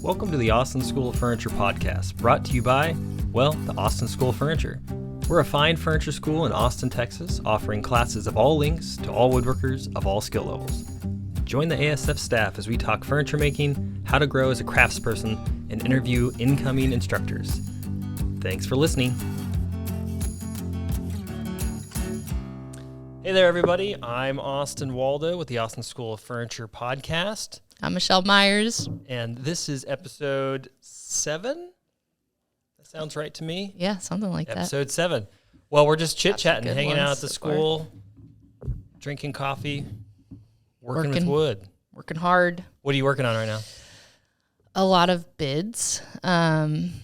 Welcome to the Austin School of Furniture podcast, brought to you by, well, the Austin School of Furniture. We're a fine furniture school in Austin, Texas, offering classes of all lengths to all woodworkers of all skill levels. Join the ASF staff as we talk furniture making, how to grow as a craftsperson, and interview incoming instructors. Thanks for listening. Hey there, everybody. I'm Austin Waldo with the Austin School of Furniture podcast. I'm Michelle Myers. And this is episode 7? That sounds right to me. Yeah, something like that. Episode 7. Well, we're just chit-chatting, hanging out at the so school, drinking coffee, working with wood. Working hard. What are you working on right now? A lot of bids. I'm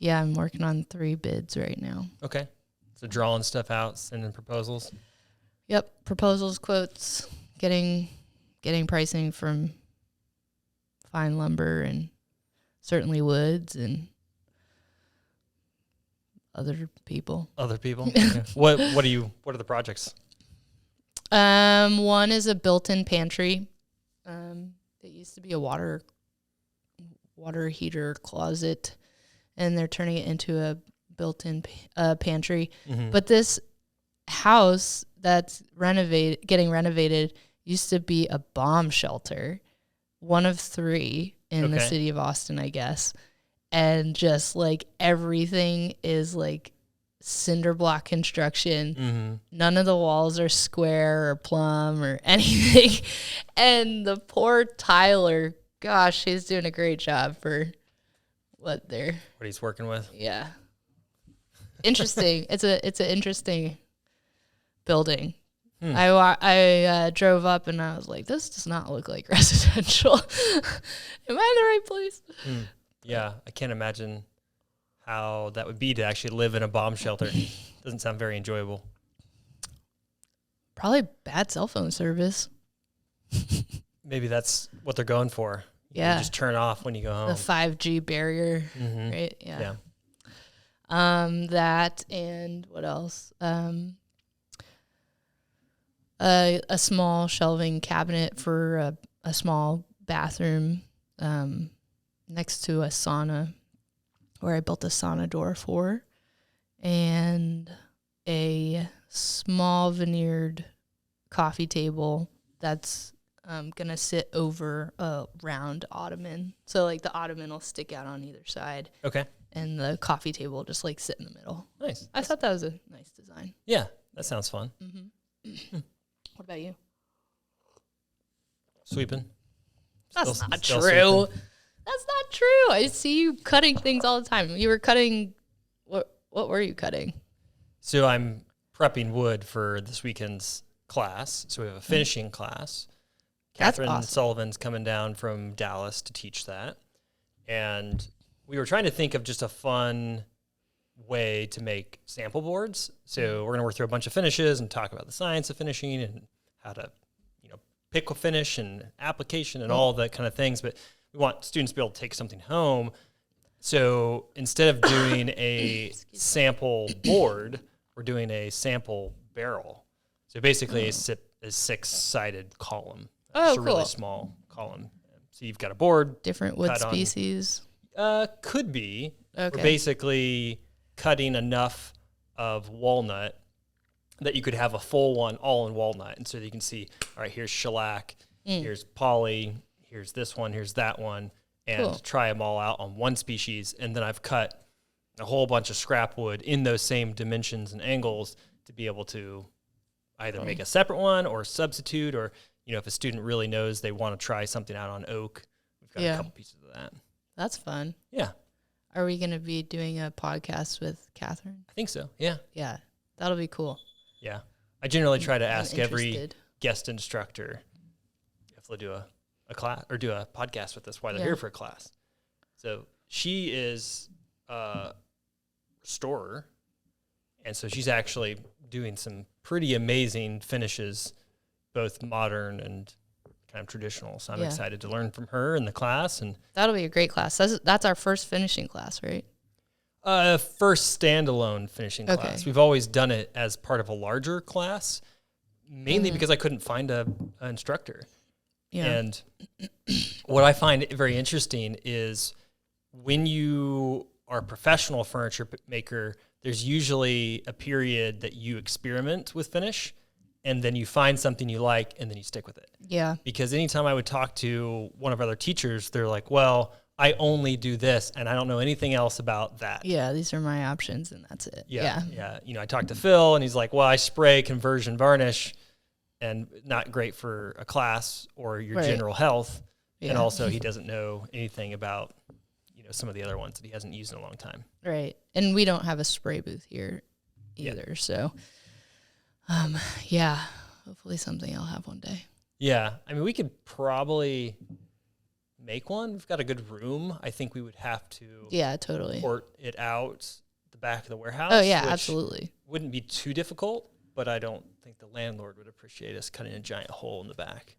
working on 3 bids right now. Okay. So drawing stuff out, sending proposals. Yep, proposals, quotes, getting pricing from fine lumber and certainly woods and other people. Other people? Okay. What are the projects? One is a built-in pantry. It used to be a water heater closet, and they're turning it into a built-in pantry. Mm-hmm. But this house that's getting renovated used to be a bomb shelter, one of 3 in the city of Austin, I guess. And just like everything is like cinder block construction. Mm-hmm. None of the walls are square or plumb or anything. And the poor Tyler, gosh, he's doing a great job for what he's working with. Yeah. Interesting. It's an interesting building. I drove up and I was like, this does not look like residential. Am I in the right place? Yeah, I can't imagine how that would be to actually live in a bomb shelter. Doesn't sound very enjoyable. Probably bad cell phone service. Maybe that's what they're going for. You just turn off when you go home. The 5G barrier, right? Yeah. That and what else? A small shelving cabinet for a small bathroom next to a sauna, where I built a sauna door for, and a small veneered coffee table that's going to sit over a round ottoman. So, like, the ottoman will stick out on either side. Okay. And the coffee table will just, like, sit in the middle. Nice. I thought that was a nice design. Yeah, that sounds fun. Mm-hmm. What about you? Sweeping. That's not true. That's not true. I see you cutting things all the time. You were cutting, what were you cutting? So I'm prepping wood for this weekend's class. So we have a finishing class. Catherine awesome. Sullivan's coming down from Dallas to teach that. And we were trying to think of just a fun way to make sample boards. So we're going to work through a bunch of finishes and talk about the science of finishing and how to, pick a finish and application and all that kind of things. But we want students to be able to take something home. So instead of doing a sample board, we're doing a sample barrel. So basically a 6-sided column. It's a really small column. So you've got a board. Different wood species? Could be. Okay. We're basically cutting enough of walnut that you could have a full one all in walnut. And so you can see, all right, here's shellac, here's poly, here's this one, here's that one, and try them all out on one species. And then I've cut a whole bunch of scrap wood in those same dimensions and angles to be able to either make a separate one or substitute, or, if a student really knows they want to try something out on oak, we've got a couple pieces of that. That's fun. Yeah. Are we going to be doing a podcast with Catherine? I think so, yeah. Yeah, that'll be cool. Yeah. I generally try to ask every guest instructor if they'll do a class or do a podcast with us while they're here for a class. So she is a restorer, and so she's actually doing some pretty amazing finishes, both modern and kind of traditional. So I'm excited to learn from her in the class. And that'll be a great class. That's our first finishing class, right? First standalone finishing class. We've always done it as part of a larger class, mainly because I couldn't find an instructor. Yeah. And what I find very interesting is when you are a professional furniture maker, there's usually a period that you experiment with finish, and then you find something you like, and then you stick with it. Yeah. Because anytime I would talk to one of our other teachers, they're like, well, I only do this, and I don't know anything else about that. Yeah, these are my options, and that's it. Yeah. You know, I talked to Phil, and he's like, well, I spray conversion varnish, and not great for a class or your general health. Yeah. And also, he doesn't know anything about, you know, some of the other ones that he hasn't used in a long time. Right. And we don't have a spray booth here either. Yeah. So, yeah, hopefully something I'll have one day. Yeah. I mean, we could probably make one. We've got a good room. I think we would have to totally port it out the back of the warehouse. Oh, yeah, absolutely. Wouldn't be too difficult, but I don't think the landlord would appreciate us cutting a giant hole in the back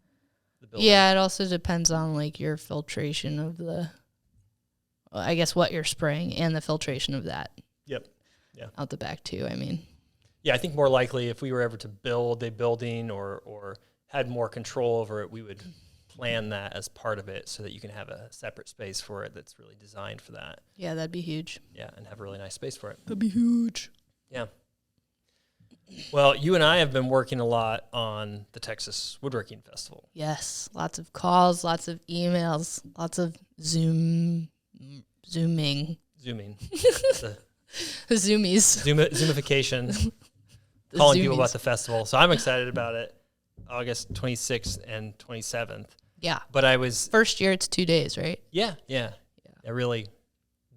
of the building. Yeah, it also depends on like your filtration of I guess what you're spraying and the filtration of that. Yep. Yeah. Out the back too, I mean. Yeah, I think more likely if we were ever to build a building or had more control over it, we would plan that as part of it so that you can have a separate space for it that's really designed for that. Yeah, that'd be huge. Yeah, and have a really nice space for it. That'd be huge. Yeah. Well, you and I have been working a lot on the Texas Woodworking Festival. Yes, lots of calls, lots of emails, lots of zooming. The zoomies. Zoomification. Calling people about the festival. So I'm excited about it. August 26th and 27th. Yeah. But I was... First year, it's 2 days, right? Yeah. Really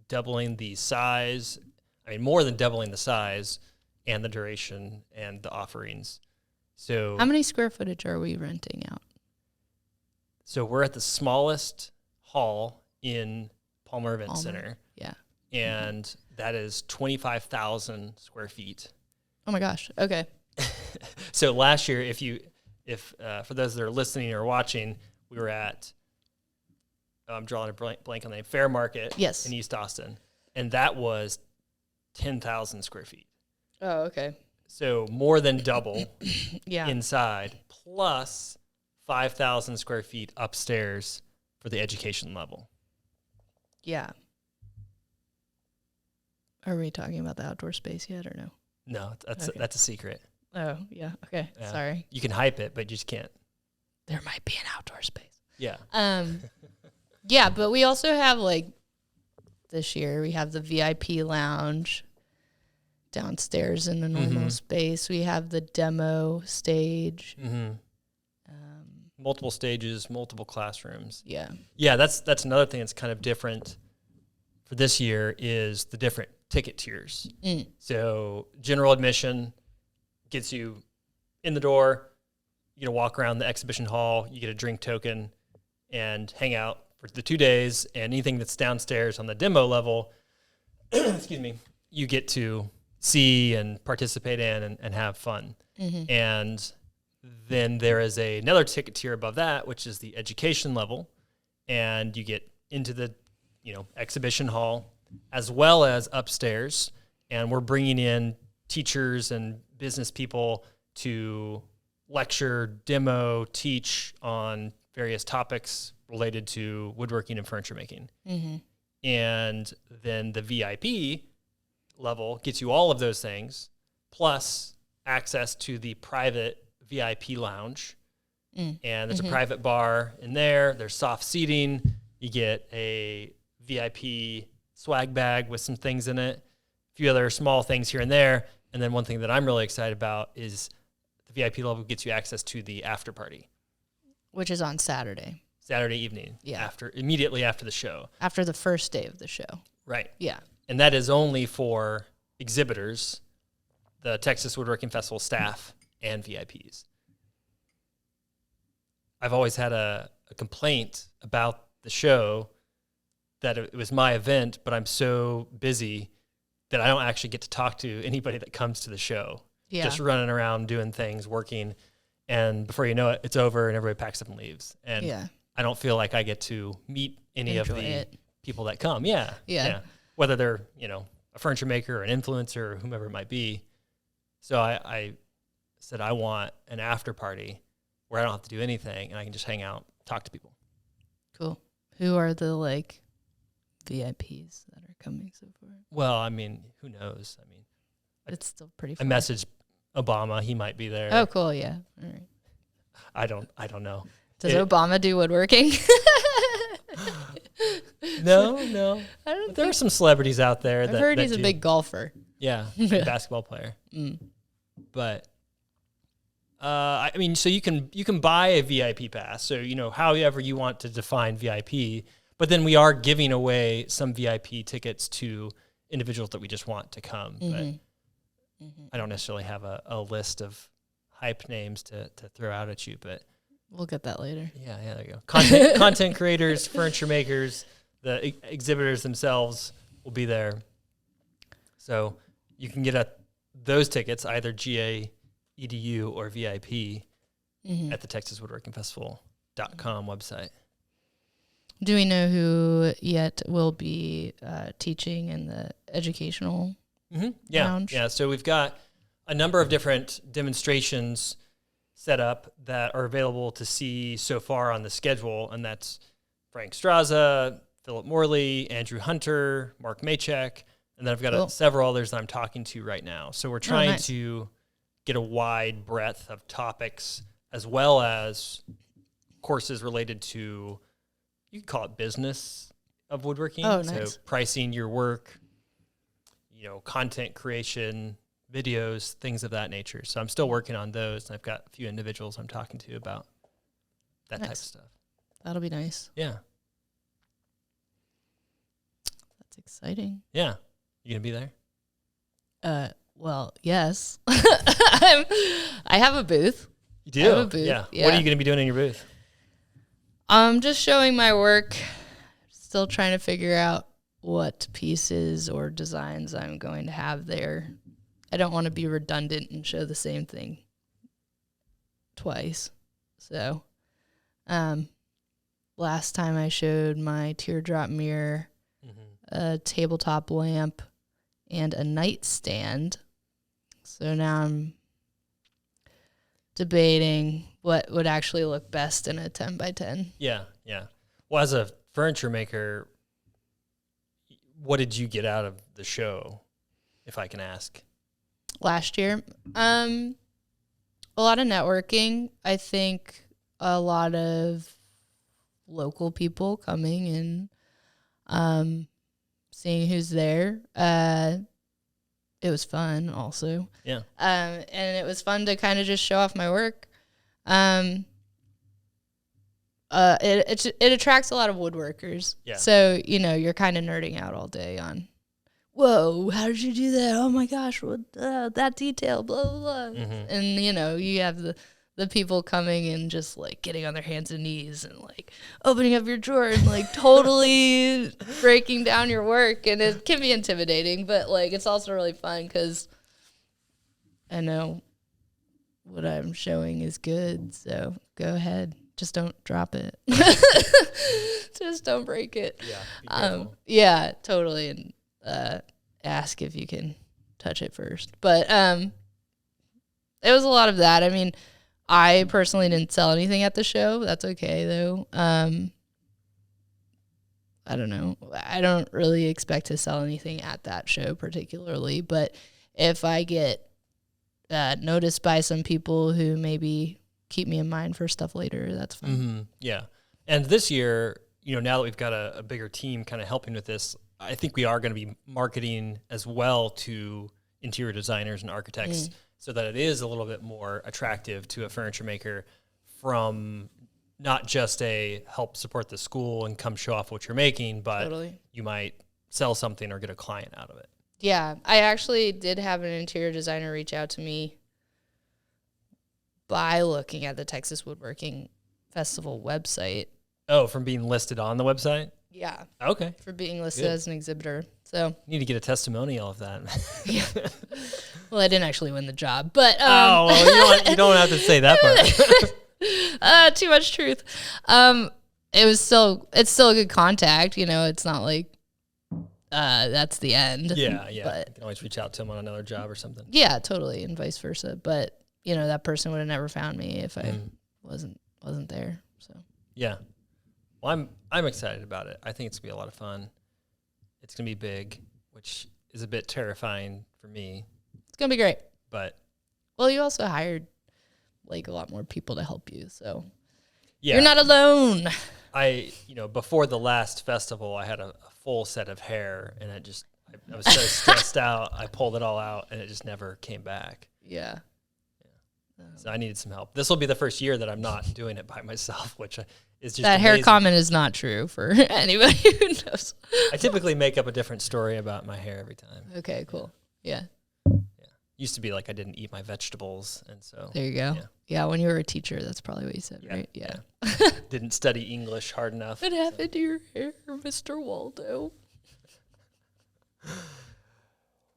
doubling the size. I mean, more than doubling the size and the duration and the offerings. So how many square footage are we renting out? So we're at the smallest hall in Palmer Event Center. Yeah. And that is 25,000 square feet. Oh my gosh. Okay. So last year, if for those that are listening or watching, we were at, I'm drawing a blank on the name, Fair Market in East Austin. And that was 10,000 square feet. Oh, okay. So more than double yeah. inside, plus 5,000 square feet upstairs for the education level. Yeah. Are we talking about the outdoor space yet or no? No, that's a secret. Oh, yeah. Okay. Yeah. Sorry. You can hype it, but you just can't. There might be an outdoor space. Yeah. Yeah, but we also have like this year we have the VIP lounge downstairs in the normal space. We have the demo stage. Mm-hmm. Multiple stages, multiple classrooms. Yeah. Yeah, that's another thing that's kind of different for this year is the different ticket tiers. So general admission gets you in the door. You get to walk around the exhibition hall. You get a drink token and hang out for the 2 days. And anything that's downstairs on the demo level, excuse me, you get to see and participate in and have fun. Mm-hmm. And then there is another ticket tier above that, which is the education level. And you get into the, exhibition hall as well as upstairs. And we're bringing in teachers and business people to lecture, demo, teach on various topics related to woodworking and furniture making. Mm-hmm. And then the VIP level gets you all of those things, plus access to the private VIP lounge. And there's a private bar in there. There's soft seating. You get a VIP swag bag with some things in it, a few other small things here and there. And then one thing that I'm really excited about is the VIP level gets you access to the after party, which is on Saturday evening. Yeah. Immediately after the show. After the first day of the show. Right. Yeah. And that is only for exhibitors, the Texas Woodworking Festival staff, and VIPs. I've always had a complaint about the show that it was my event, but I'm so busy that I don't actually get to talk to anybody that comes to the show. Yeah. Just running around doing things, working, and before you know it, it's over and everybody packs up and leaves. And I don't feel like I get to meet any of the people that come. Yeah. Whether they're, a furniture maker or an influencer or whomever it might be. So I said I want an after party where I don't have to do anything and I can just hang out, talk to people. Cool. Who are the like VIPs that are coming so far? Well, I mean, who knows? I mean, It's still pretty I fun. messaged Obama. He might be there. Oh, cool. Yeah. All right. I don't know. Does Obama do woodworking? No. I don't But there are some celebrities out there I've that heard that he's a do. big golfer. Yeah, a basketball player. But I mean, so you can buy a VIP pass. So however you want to define VIP. But then we are giving away some VIP tickets to individuals that we just want to come. But I don't necessarily have a list of hype names to throw out at you. But we'll get that later. yeah, there you go. Content creators, furniture makers, the exhibitors themselves will be there. So you can get those tickets, either GA, EDU, or VIP, at the Texas Woodworking Festival.com website. Do we know who yet will be teaching in the educational lounge? Yeah. So we've got a number of different demonstrations set up that are available to see so far on the schedule, and that's Frank Straza, Philip Morley, Andrew Hunter, Mark Maychek, and then I've got several others that I'm talking to right now. So we're trying to get a wide breadth of topics, as well as courses related to, you could call it business of woodworking. Oh, nice. So pricing your work, content creation, videos, things of that nature. So I'm still working on those, and I've got a few individuals I'm talking to about that type of stuff. That'll be nice. Yeah. That's exciting. Yeah. You going to be there? Well, yes. I have a booth. You do? I have a booth. Yeah. Yeah. What are you going to be doing in your booth? Just showing my work. Still trying to figure out what pieces or designs I'm going to have there. I don't want to be redundant and show the same thing twice. So, last time I showed my teardrop mirror, a tabletop lamp, and a nightstand. So now I'm debating what would actually look best in a 10 by 10. Yeah. Well, as a furniture maker, what did you get out of the show, if I can ask? Last year, a lot of networking. I think a lot of local people coming and seeing who's there. It was fun also. Yeah. And it was fun to kind of just show off my work. It attracts a lot of woodworkers. Yeah. So, you're kind of nerding out all day on, whoa, how did you do that? Oh my gosh, that detail, blah, blah, blah. And, you have the people coming and just like getting on their hands and knees and like opening up your drawer and like totally breaking down your work. And it can be intimidating, but like it's also really fun because I know what I'm showing is good. So go ahead. Just don't drop it. Just don't break it. Yeah. Yeah, totally. And ask if you can touch it first. But it was a lot of that. I mean, I personally didn't sell anything at the show. That's okay though. I don't know. I don't really expect to sell anything at that show particularly, but if I get noticed by some people who maybe keep me in mind for stuff later, that's fine. Yeah. And this year, now that we've got a bigger team kind of helping with this, I think we are going to be marketing as well to interior designers and architects so that it is a little bit more attractive to a furniture maker, from not just a help support the school and come show off what you're making, but you might sell something or get a client out of it. Yeah. I actually did have an interior designer reach out to me by looking at the Texas Woodworking Festival website. Oh, from being listed on the website? Yeah. Okay. For being listed as an exhibitor. So you need to get a testimonial of that. Yeah. Well, I didn't actually win the job, but you don't have to say that part. Too much truth. It's still a good contact, it's not like that's the end. Yeah. But you can always reach out to them on another job or something. Yeah, totally, and vice versa. But that person would have never found me if I wasn't there. So yeah. Well, I'm excited about it. I think it's gonna be a lot of fun. It's gonna be big, which is a bit terrifying for me. It's gonna be great. But well, you also hired like a lot more people to help you, so yeah, you're not alone. Before the last festival, I had a full set of hair, and I was so stressed out. I pulled it all out, and it just never came back. Yeah. So I needed some help. This will be the first year that I'm not doing it by myself, which is just that amazing. hair comment is not true for anybody who knows. I typically make up a different story about my hair every time. Okay, cool. Yeah. Used to be like I didn't eat my vegetables, and so there you go. Yeah, when you were a teacher, that's probably what you said, right? Yeah. Didn't study English hard enough. What happened to your hair, Mr. Waldo?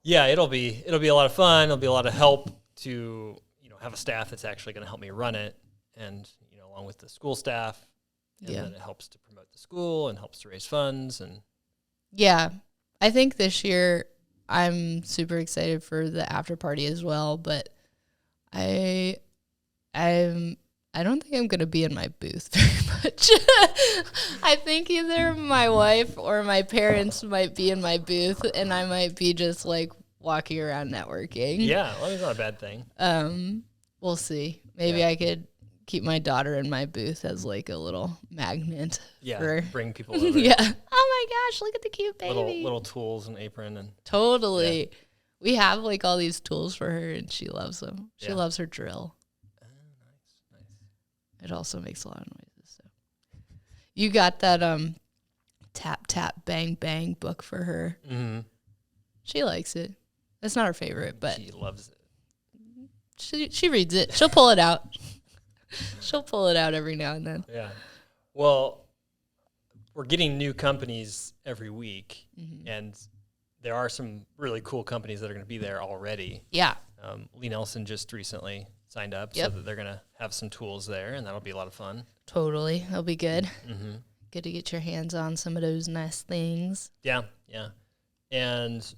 Yeah, it'll be a lot of fun. It'll be a lot of help to have a staff that's actually going to help me run it, and along with the school staff. And then it helps to promote the school and helps to raise funds. And yeah, I think this year I'm super excited for the after party as well, but I don't think I'm going to be in my booth very much. I think either my wife or my parents might be in my booth, and I might be just like walking around networking. Yeah, well, it's not a bad thing. We'll see. Maybe I could keep my daughter in my booth as like a little magnet. Yeah, bring people over. Yeah. Oh my gosh, look at the cute baby. Little tools and apron and totally. Yeah. We have like all these tools for her, and she loves them. She loves her drill. Oh, nice. It also makes a lot of noises. So you got that tap tap bang bang book for her. Mm-hmm. She likes it. It's not her favorite, but she loves it. She reads it. She'll pull it out. She'll pull it out every now and then. Yeah. Well, we're getting new companies every week, and there are some really cool companies that are going to be there already. Yeah. Lee Nelson just recently signed up, so that they're going to have some tools there, and that'll be a lot of fun. Totally. That'll be good. Mm-hmm. Good to get your hands on some of those nice things. Yeah. And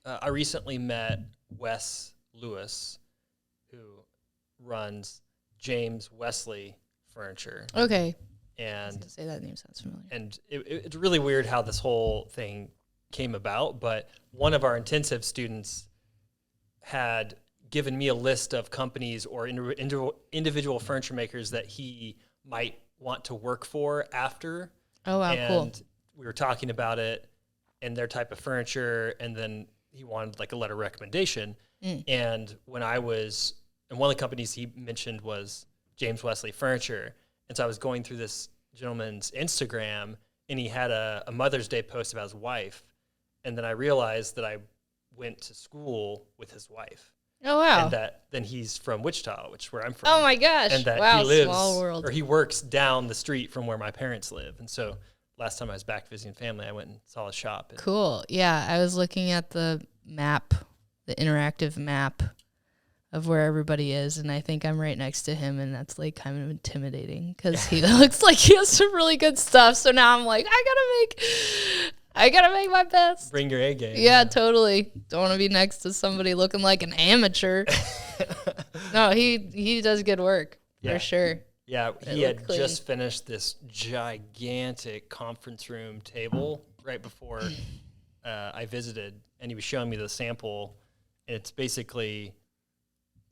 I recently met Wes Lewis, who runs James Wesley Furniture. Okay. And I was gonna say that name sounds familiar. And it's really weird how this whole thing came about, but one of our intensive students had given me a list of companies or individual furniture makers that he might want to work for after. Oh, wow, cool. And we were talking about it and their type of furniture, and then he wanted like a letter of recommendation. And one of the companies he mentioned was James Wesley Furniture. And so I was going through this gentleman's Instagram, and he had a Mother's Day post about his wife. And then I realized that I went to school with his wife. Oh, wow. And then he's from Wichita, which is where I'm from. Oh, my gosh. And that wow, he lives, small world. or he works down the street from where my parents live. And so last time I was back visiting family, I went and saw his shop. Cool. Yeah, I was looking at the map, the interactive map of where everybody is, and I think I'm right next to him, and that's like kind of intimidating because he looks like he has some really good stuff. So now I'm like, I gotta make my best. Bring your A game. Yeah, totally. Don't want to be next to somebody looking like an amateur. No, he does good work for sure. Yeah, he had just finished this gigantic conference room table right before I visited, and he was showing me the sample, and it's basically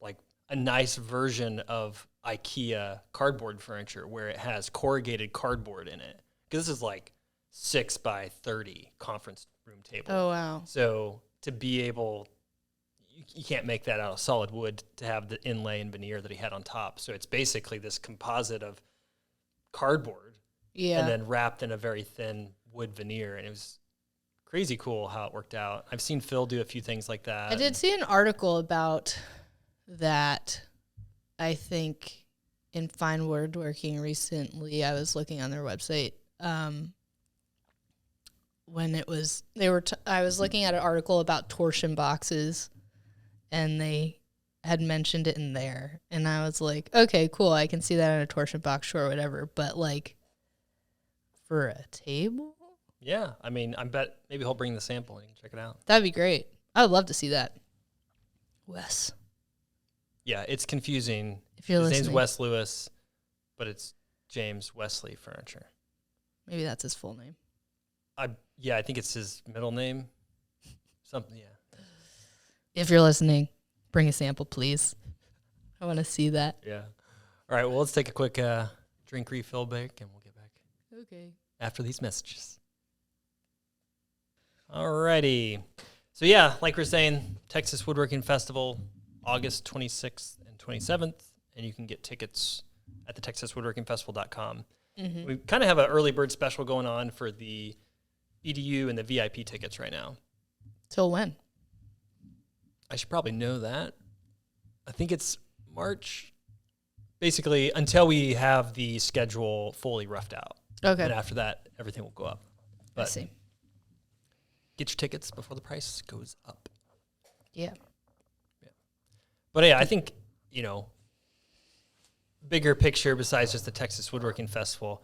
like a nice version of IKEA cardboard furniture where it has corrugated cardboard in it. Because this is like 6 by 30 conference room table. Oh, wow. So to be able, you can't make that out of solid wood to have the inlay and veneer that he had on top. So it's basically this composite of cardboard and then wrapped in a very thin wood veneer. And it was crazy cool how it worked out. I've seen Phil do a few things like that. I did see an article about that, I think, in Fine Woodworking recently. I was looking on their website. When it was, I was looking at an article about torsion boxes, and they had mentioned it in there, and I was like, okay, cool, I can see that in a torsion box, sure, whatever, but like for a table? Yeah, I mean, I bet maybe he'll bring the sample and you can check it out. That'd be great. I would love to see that. Wes. Yeah, it's confusing. If you're His listening. name's Wes Lewis, but it's James Wesley Furniture. Maybe that's his full name. I think it's his middle name. Something, yeah. If you're listening, bring a sample, please. I want to see that. Yeah. All right, well, let's take a quick drink refill break, and we'll get back Okay. after these messages. All righty. So, yeah, like we're saying, Texas Woodworking Festival, August 26th and 27th, and you can get tickets at the TexasWoodworkingFestival.com. Mm-hmm. We kind of have an early bird special going on for the EDU and the VIP tickets right now. Till when? I should probably know that. I think it's March. Basically, until we have the schedule fully roughed out. Okay. And after that, everything will go up. But I see. get your tickets before the price goes up. Yeah. But yeah, I think, bigger picture besides just the Texas Woodworking Festival,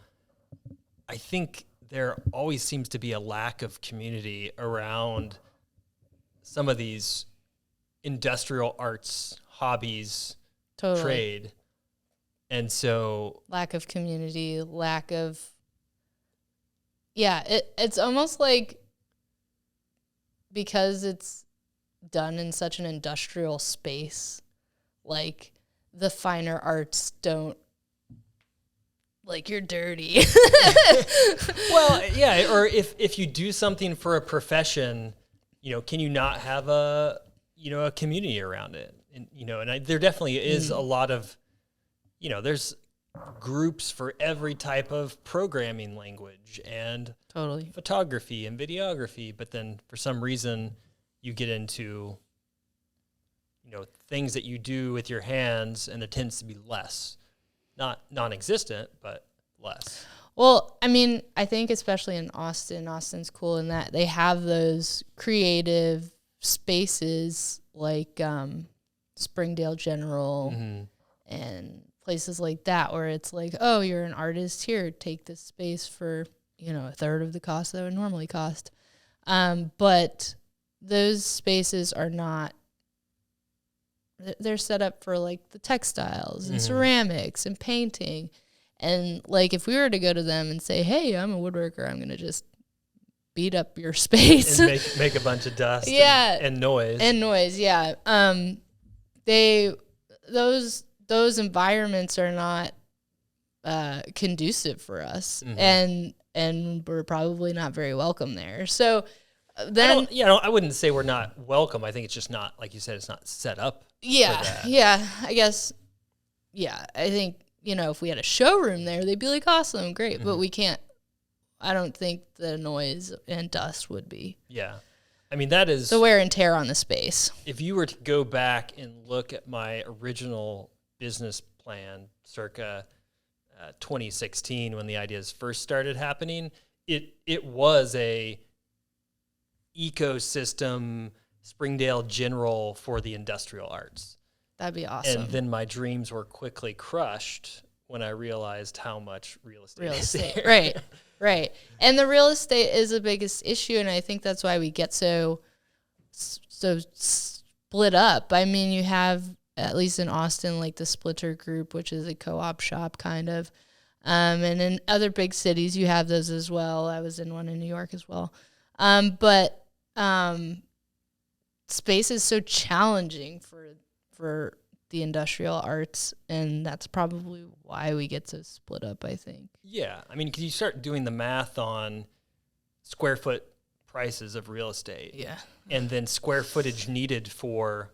I think there always seems to be a lack of community around some of these industrial arts, hobbies, Totally. trade. And so Lack of community, it's almost like because it's done in such an industrial space, like the finer arts don't, like, you're dirty. well, yeah, or if you do something for a profession, can you not have a community around it? And there definitely is a lot of, there's groups for every type of programming language and Totally. photography and videography, but then for some reason you get into things that you do with your hands, and there tends to be less, not non-existent, but less. Well, I mean, I think especially in Austin's cool in that they have those creative spaces like Springdale General and places like that, where it's like, oh, you're an artist here, take this space for, a third of the cost that it would normally cost. But those spaces are not, they're set up for like the textiles and ceramics and painting. And like, if we were to go to them and say, hey, I'm a woodworker, I'm going to just beat up your space. And make a bunch of dust and noise. And noise, yeah. Those environments are not conducive for us. And we're probably not very welcome there. So then... I wouldn't say we're not welcome. I think it's just not, like you said, it's not set up for that. Yeah, I guess, I think, if we had a showroom there, they'd be like, awesome, great, but we can't, I don't think the noise and dust would be. Yeah. I mean, that is... the wear and tear on the space. If you were to go back and look at my original business plan circa 2016, when the ideas first started happening, it was a ecosystem Springdale General for the industrial arts. That'd be awesome. And then my dreams were quickly crushed when I realized how much real estate is there. Right. And the real estate is the biggest issue, and I think that's why we get so split up. I mean, you have, at least in Austin, like the Splitter Group, which is a co-op shop kind of. And in other big cities, you have those as well. I was in one in New York as well. But space is so challenging for the industrial arts, and that's probably why we get so split up, I think. Yeah. I mean, because you start doing the math on square foot prices of real estate. Yeah. And then square footage needed for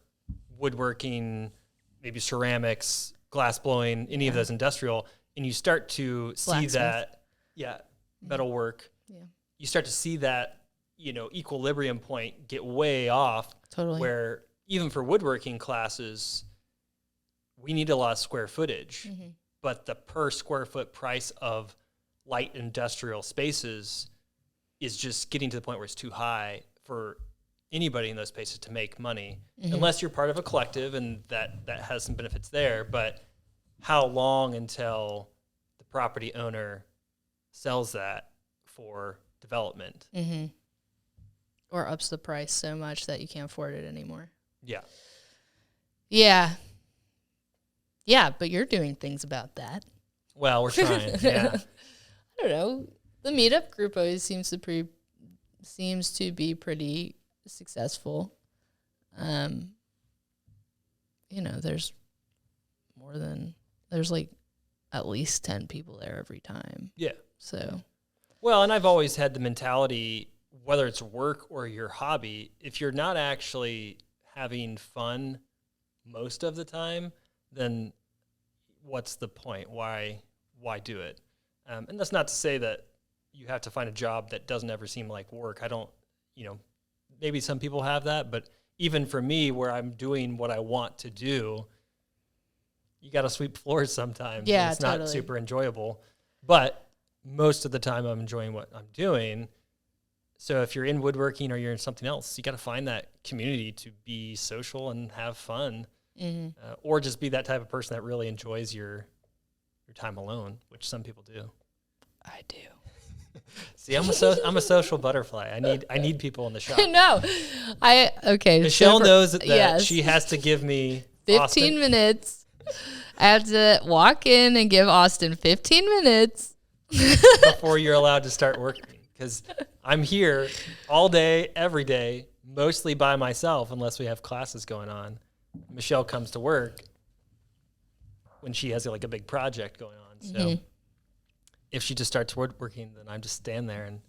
woodworking, maybe ceramics, glass blowing, any of those industrial, and you start to see that, metalwork. Yeah. You start to see that, equilibrium point get way off. Totally. Where even for woodworking classes, we need a lot of square footage, but the per square foot price of light industrial spaces is just getting to the point where it's too high for anybody in those spaces to make money, unless you're part of a collective, and that has some benefits there. But how long until the property owner sells that for development? Or ups the price so much that you can't afford it anymore. Yeah, but you're doing things about that. Well, we're trying. Yeah. I don't know. the meetup group always seems to be pretty successful. There's like at least 10 people there every time. Yeah. So, well, and I've always had the mentality, whether it's work or your hobby, if you're not actually having fun most of the time, then what's the point? Why do it? And that's not to say that you have to find a job that doesn't ever seem like work. I don't, maybe some people have that, but even for me, where I'm doing what I want to do, you got to sweep floors sometimes. Yeah, it's totally. not super enjoyable, but most of the time I'm enjoying what I'm doing. So if you're in woodworking or you're in something else, you got to find that community to be social and have fun, or just be that type of person that really enjoys your time alone, which some people do. I do. See, I'm a social butterfly. I need people in the shop. No, okay. Michelle knows that yes. she has to give me 15 minutes. I have to walk in and give Austin 15 minutes before you're allowed to start working, because I'm here all day, every day, mostly by myself, unless we have classes going on. Michelle comes to work when she has like a big project going on. So if she just starts woodworking, then I just stand there and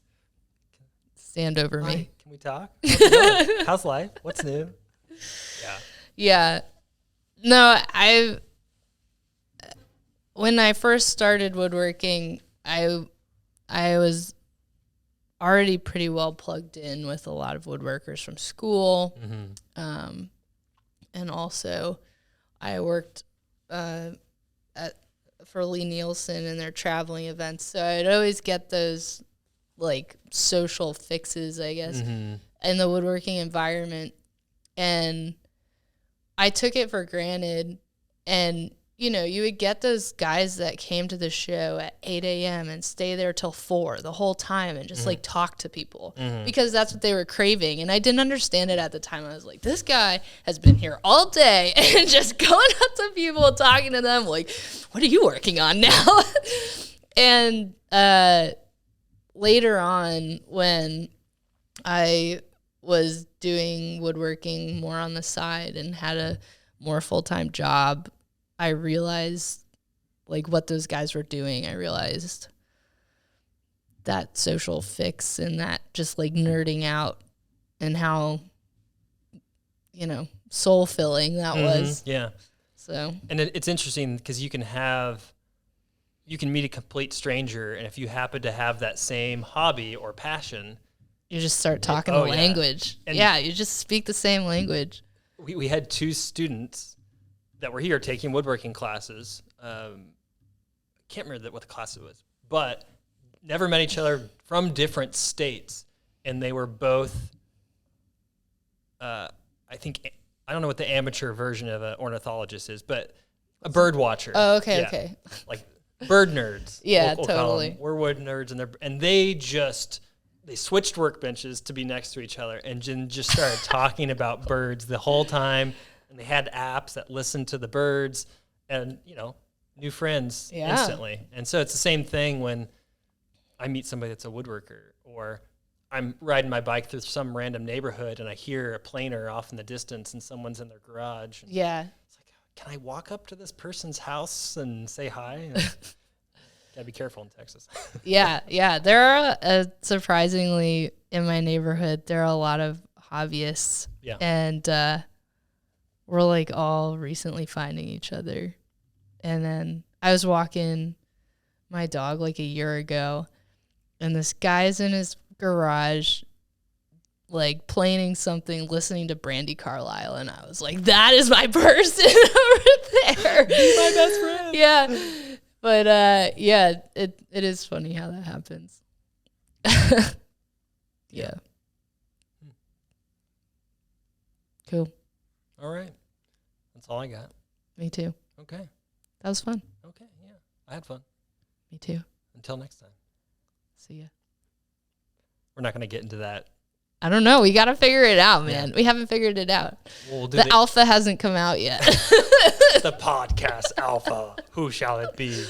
stand over me. Can we talk? How's it going? How's life? What's new? Yeah. No, when I first started woodworking, I was already pretty well plugged in with a lot of woodworkers from school. And also I worked for Lee Nielsen and their traveling events. So I'd always get those like social fixes, I guess, in the woodworking environment. And I took it for granted. And, you would get those guys that came to the show at 8 a.m. and stay there till 4 the whole time and just like talk to people because that's what they were craving. And I didn't understand it at the time. I was like, this guy has been here all day and just going up to people, talking to them like, what are you working on now? And later on, when I was doing woodworking more on the side and had a more full-time job, I realized like what those guys were doing. I realized that social fix and that just like nerding out and how, soul filling that was. Yeah. So, and it's interesting because you can meet a complete stranger, and if you happen to have that same hobby or passion, you just start talking the language. And you just speak the same language. We had 2 students that were here taking woodworking classes. Can't remember what the class it was, but never met each other, from different states, and they were both, I don't know what the amateur version of an ornithologist is, but a bird watcher. Oh, okay, okay. Like bird nerds. Yeah, we'll call totally. them. We're wood nerds, and they switched workbenches to be next to each other and just started talking about birds the whole time. And they had apps that listened to the birds and, new friends instantly. And so it's the same thing when I meet somebody that's a woodworker, or I'm riding my bike through some random neighborhood and I hear a planer off in the distance and someone's in their garage. Yeah. It's like, can I walk up to this person's house and say hi? Gotta be careful in Texas. Yeah. There are, surprisingly, in my neighborhood, there are a lot of hobbyists. Yeah. And, we're like all recently finding each other. And then I was walking my dog like a year ago, and this guy's in his garage like planing something, listening to Brandy Carlisle, and I was like, that is my person over there. My best friend. Yeah. But it is funny how that happens. Yeah. Cool. All right. That's all I got. Me too. Okay. That was fun. Okay. Yeah. I had fun. Me too. Until next time. See ya. We're not going to get into that. I don't know. We got to figure it out, man. We haven't figured it out. We'll do the alpha hasn't come out yet. The podcast alpha. Who shall it be?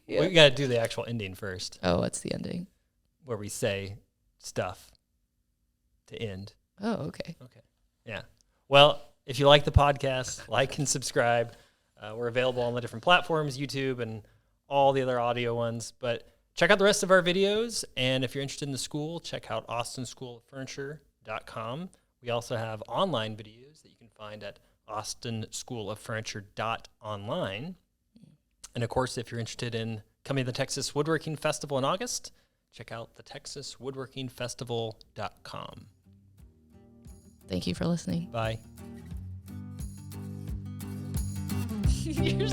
Yeah. We got to do the actual ending first. Oh, what's the ending? where we say stuff to end. Oh, okay. Okay. Yeah. Well, if you like the podcast, like and subscribe. We're available on the different platforms, YouTube and all the other audio ones. But check out the rest of our videos. And if you're interested in the school, check out austonschooloffurniture.com. We also have online videos that you can find at austonschooloffurniture.online. And of course, if you're interested in coming to the Texas Woodworking Festival in August, check out the texaswoodworkingfestival.com. Thank you for listening. Bye. You're